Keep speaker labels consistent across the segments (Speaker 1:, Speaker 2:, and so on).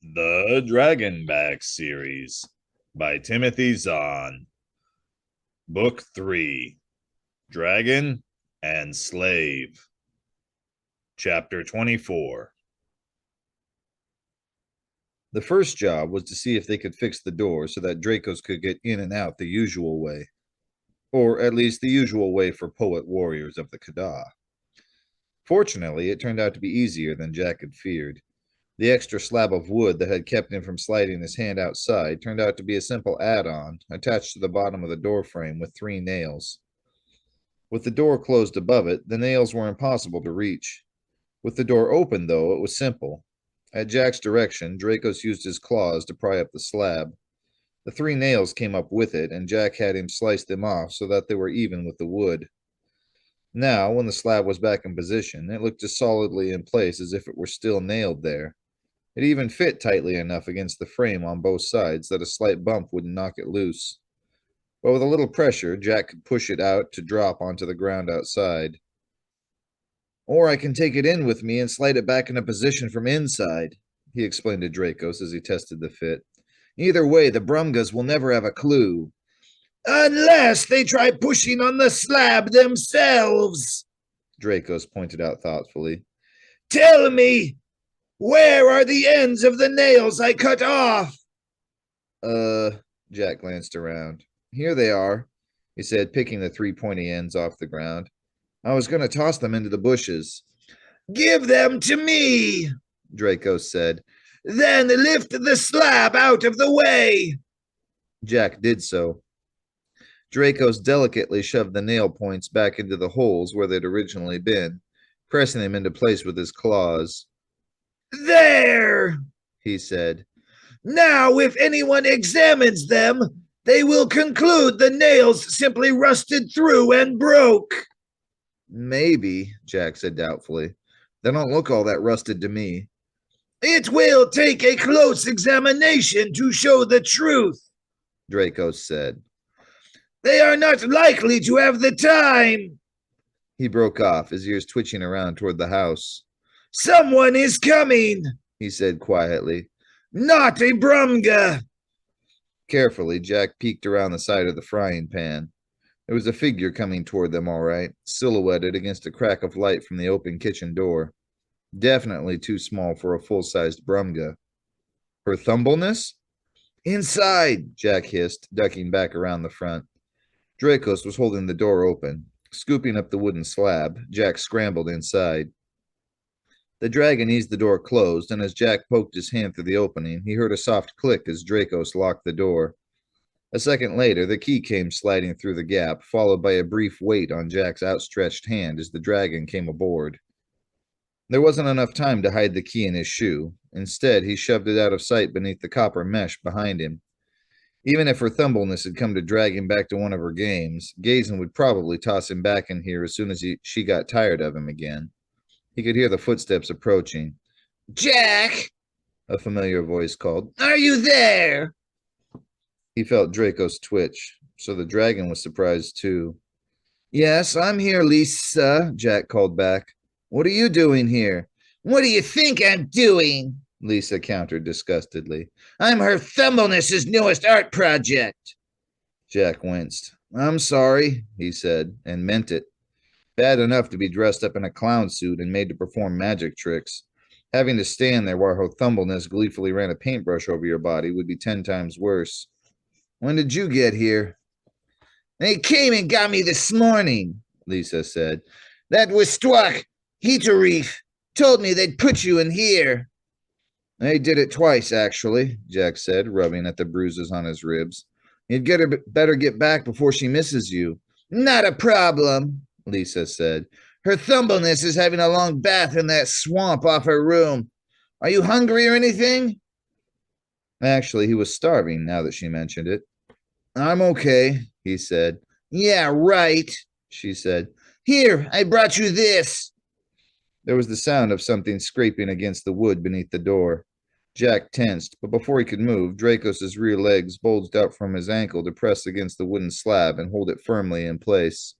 Speaker 1: The Dragonback series by Timothy Zahn. Book 3, Dragon and Slave. Chapter 24.
Speaker 2: The first job was to see if they could fix the door so that Dracos could get in and out the usual way, or at least the usual way for poet warriors of the Kada. Fortunately, it turned out to be easier than Jack had feared. The extra slab of wood that had kept him from sliding his hand outside turned out to be a simple add-on attached to the bottom of the door frame with 3 nails. With the door closed above it, the nails were impossible to reach. With the door open, though, it was simple. At Jack's direction, Dracos used his claws to pry up the slab. The 3 nails came up with it, and Jack had him slice them off so that they were even with the wood. Now, when the slab was back in position, it looked as solidly in place as if it were still nailed there. It even fit tightly enough against the frame on both sides that a slight bump wouldn't knock it loose. But with a little pressure, Jack could push it out to drop onto the ground outside. Or I can take it in with me and slide it back into position from inside, he explained to Dracos as he tested the fit. Either way, the Brumgas will never have a clue.
Speaker 3: Unless they try pushing on the slab themselves,
Speaker 2: Dracos pointed out thoughtfully.
Speaker 3: Tell me, where are the ends of the nails I cut off?
Speaker 2: Jack glanced around. Here they are, he said, picking the 3 pointy ends off the ground. I was going to toss them into the bushes.
Speaker 3: Give them to me,
Speaker 2: Dracos said.
Speaker 3: Then lift the slab out of the way.
Speaker 2: Jack did so. Dracos delicately shoved the nail points back into the holes where they'd originally been, pressing them into place with his claws.
Speaker 3: There,
Speaker 2: he said.
Speaker 3: Now, if anyone examines them, they will conclude the nails simply rusted through and broke.
Speaker 2: Maybe, Jack said doubtfully. They don't look all that rusted to me.
Speaker 3: It will take a close examination to show the truth,
Speaker 2: Dracos said.
Speaker 3: They are not likely to have the time.
Speaker 2: He broke off, his ears twitching around toward the house.
Speaker 3: Someone is coming,
Speaker 2: he said quietly.
Speaker 3: Not a Brumga.
Speaker 2: Carefully, Jack peeked around the side of the frying pan. There was a figure coming toward them, all right, silhouetted against a crack of light from the open kitchen door. Definitely too small for a full-sized Brumga. Her thumbleness? Inside, Jack hissed, ducking back around the front. Dracos was holding the door open. Scooping up the wooden slab, Jack scrambled inside. The dragon eased the door closed, and as Jack poked his hand through the opening, he heard a soft click as Dracos locked the door. A second later, the key came sliding through the gap, followed by a brief wait on Jack's outstretched hand as the dragon came aboard. There wasn't enough time to hide the key in his shoe. Instead, he shoved it out of sight beneath the copper mesh behind him. Even if her thumbleness had come to drag him back to one of her games, Gazin would probably toss him back in here as soon as she got tired of him again. He could hear the footsteps approaching.
Speaker 3: Jack,
Speaker 2: a familiar voice called.
Speaker 3: Are you there?
Speaker 2: He felt Dracos twitch, so the dragon was surprised too.
Speaker 3: Yes, I'm here, Lisa, Jack called back. What are you doing here? What do you think I'm doing? Lisa countered disgustedly. I'm her Thumbleness's newest art project.
Speaker 2: Jack winced. I'm sorry, he said, and meant it. Bad enough to be dressed up in a clown suit and made to perform magic tricks. Having to stand there while her Thumbleness gleefully ran a paintbrush over your body would be 10 times worse. When did you get here?
Speaker 3: They came and got me this morning, Lisa said. That was Stwak, Heaterreef, told me they'd put you in here.
Speaker 2: They did it twice, actually, Jack said, rubbing at the bruises on his ribs. You'd better get back before she misses you.
Speaker 3: Not a problem, Lisa said. Her Thumbleness is having a long bath in that swamp off her room. Are you hungry or anything?
Speaker 2: Actually, he was starving now that she mentioned it.
Speaker 3: I'm okay, he said. Yeah, right, she said. Here, I brought you this.
Speaker 2: There was the sound of something scraping against the wood beneath the door. Jack tensed, but before he could move, Dracos's rear legs bulged out from his ankle to press against the wooden slab and hold it firmly in place.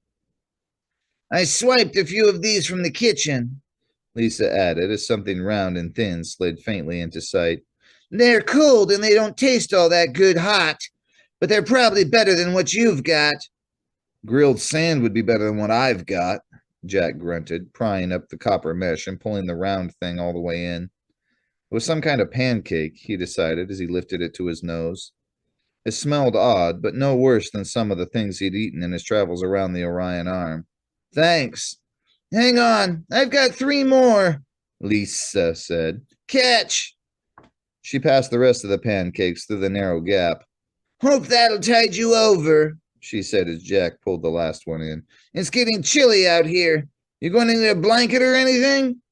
Speaker 3: I swiped a few of these from the kitchen,
Speaker 2: Lisa added as something round and thin slid faintly into sight.
Speaker 3: They're cold and they don't taste all that good hot, but they're probably better than what you've got.
Speaker 2: Grilled sand would be better than what I've got, Jack grunted, prying up the copper mesh and pulling the round thing all the way in. It was some kind of pancake, he decided as he lifted it to his nose. It smelled odd, but no worse than some of the things he'd eaten in his travels around the Orion Arm.
Speaker 3: Thanks. Hang on, I've got 3 more, Lisa said. Catch!
Speaker 2: She passed the rest of the pancakes through the narrow gap.
Speaker 3: Hope that'll tide you over,
Speaker 2: she said as Jack pulled the last one in.
Speaker 3: It's getting chilly out here. You going to need a blanket or anything?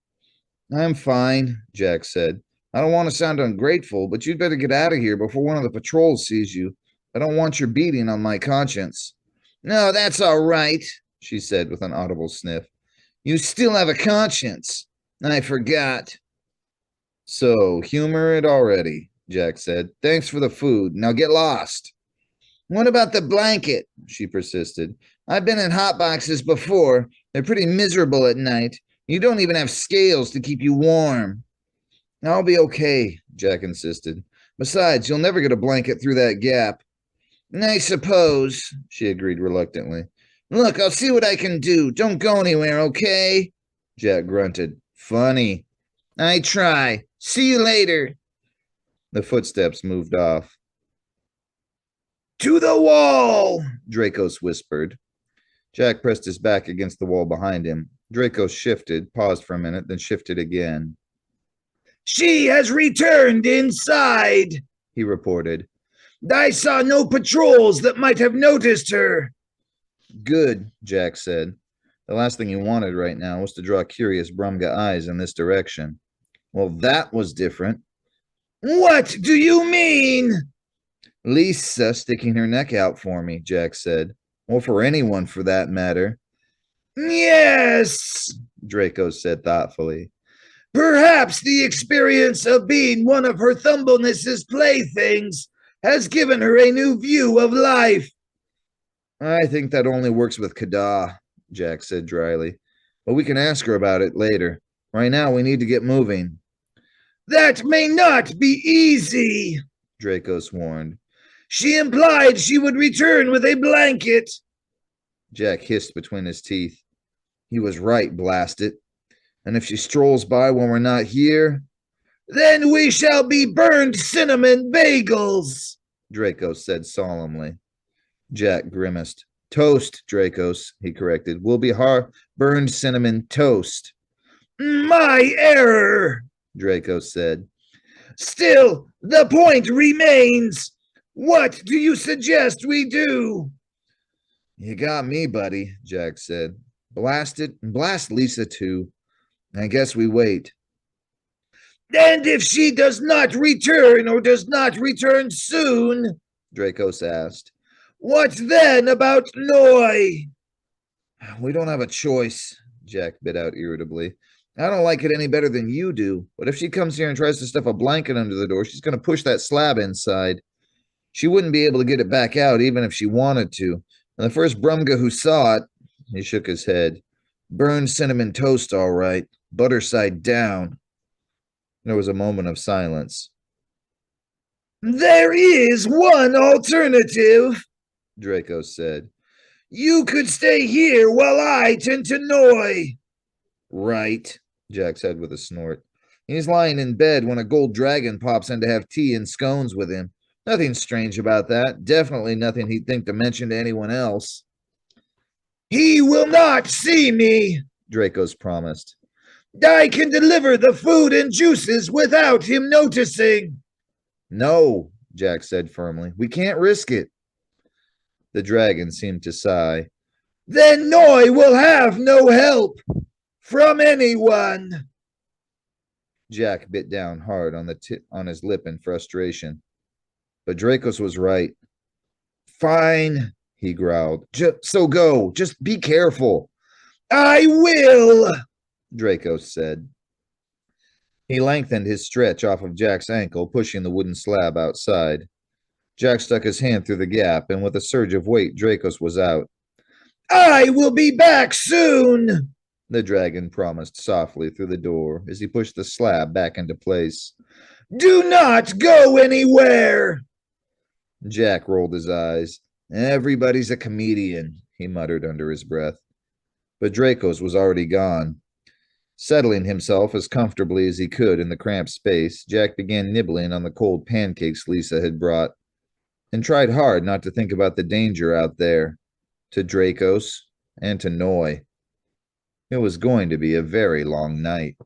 Speaker 2: I'm fine, Jack said. I don't want to sound ungrateful, but you'd better get out of here before one of the patrols sees you. I don't want your beating on my conscience.
Speaker 3: No, that's all right,
Speaker 2: she said with an audible sniff.
Speaker 3: You still have a conscience. I forgot.
Speaker 2: So, humor it already, Jack said. Thanks for the food. Now get lost.
Speaker 3: What about the blanket? She persisted. I've been in hot boxes before. They're pretty miserable at night. You don't even have scales to keep you warm.
Speaker 2: I'll be okay, Jack insisted. Besides, you'll never get a blanket through that gap.
Speaker 3: I suppose,
Speaker 2: she agreed reluctantly.
Speaker 3: Look, I'll see what I can do. Don't go anywhere, okay?
Speaker 2: Jack grunted. Funny.
Speaker 3: I try. See you later.
Speaker 2: The footsteps moved off.
Speaker 3: To the wall,
Speaker 2: Dracos whispered. Jack pressed his back against the wall behind him. Dracos shifted, paused for a minute, then shifted again.
Speaker 3: She has returned inside, he reported. I saw no patrols that might have noticed her.
Speaker 2: Good, Jack said. The last thing he wanted right now was to draw curious Brumga eyes in this direction. Well, that was different.
Speaker 3: What do you mean?
Speaker 2: Lisa sticking her neck out for me, Jack said. Or for anyone, for that matter.
Speaker 3: Yes,
Speaker 2: Draco said thoughtfully.
Speaker 3: Perhaps the experience of being one of her Thumbleness's playthings has given her a new view of life.
Speaker 2: I think that only works with Kada, Jack said dryly. But we can ask her about it later. Right now, we need to get moving.
Speaker 3: That may not be easy,
Speaker 2: Dracos warned.
Speaker 3: She implied she would return with a blanket.
Speaker 2: Jack hissed between his teeth. He was right, blast it. And if she strolls by when we're not here...
Speaker 3: Then we shall be burned cinnamon bagels,
Speaker 2: Dracos said solemnly. Jack grimaced. Toast, Dracos, he corrected. We'll be burned cinnamon toast.
Speaker 3: My error,
Speaker 2: Dracos said.
Speaker 3: Still, the point remains. What do you suggest we do?
Speaker 2: You got me, buddy, Jack said. Blast it, and blast Lisa too. I guess we wait.
Speaker 3: And if she does not return or does not return soon,
Speaker 2: Dracos asked.
Speaker 3: What then about Noi?
Speaker 2: We don't have a choice, Jack bit out irritably. I don't like it any better than you do, but if she comes here and tries to stuff a blanket under the door, she's going to push that slab inside. She wouldn't be able to get it back out even if she wanted to. And the first Brumga who saw it, he shook his head. Burned cinnamon toast, all right. Butter side down. There was a moment of silence.
Speaker 3: There is one alternative,
Speaker 2: Draco said.
Speaker 3: You could stay here while I tend to Noi.
Speaker 2: Right, Jack said with a snort. He's lying in bed when a gold dragon pops in to have tea and scones with him. Nothing strange about that. Definitely nothing he'd think to mention to anyone else.
Speaker 3: He will not see me,
Speaker 2: Dracos promised.
Speaker 3: I can deliver the food and juices without him noticing.
Speaker 2: No, Jack said firmly. We can't risk it. The dragon seemed to sigh.
Speaker 3: Then Noi will have no help from anyone.
Speaker 2: Jack bit down hard on his lip in frustration. But Dracos was right. Fine, he growled. So go. Just be careful.
Speaker 3: I will,
Speaker 2: Dracos said. He lengthened his stretch off of Jack's ankle, pushing the wooden slab outside. Jack stuck his hand through the gap, and with a surge of weight, Dracos was out.
Speaker 3: I will be back soon,
Speaker 2: the dragon promised softly through the door as he pushed the slab back into place.
Speaker 3: Do not go anywhere! Jack rolled his eyes. Everybody's a comedian, he muttered under his breath. But Draco's was already gone. Settling himself as comfortably as he could in the cramped space, Jack began nibbling on the cold pancakes Lisa had brought, and tried hard not to think about the danger out there, to Draco's and to Noy. It was going to be a very long night.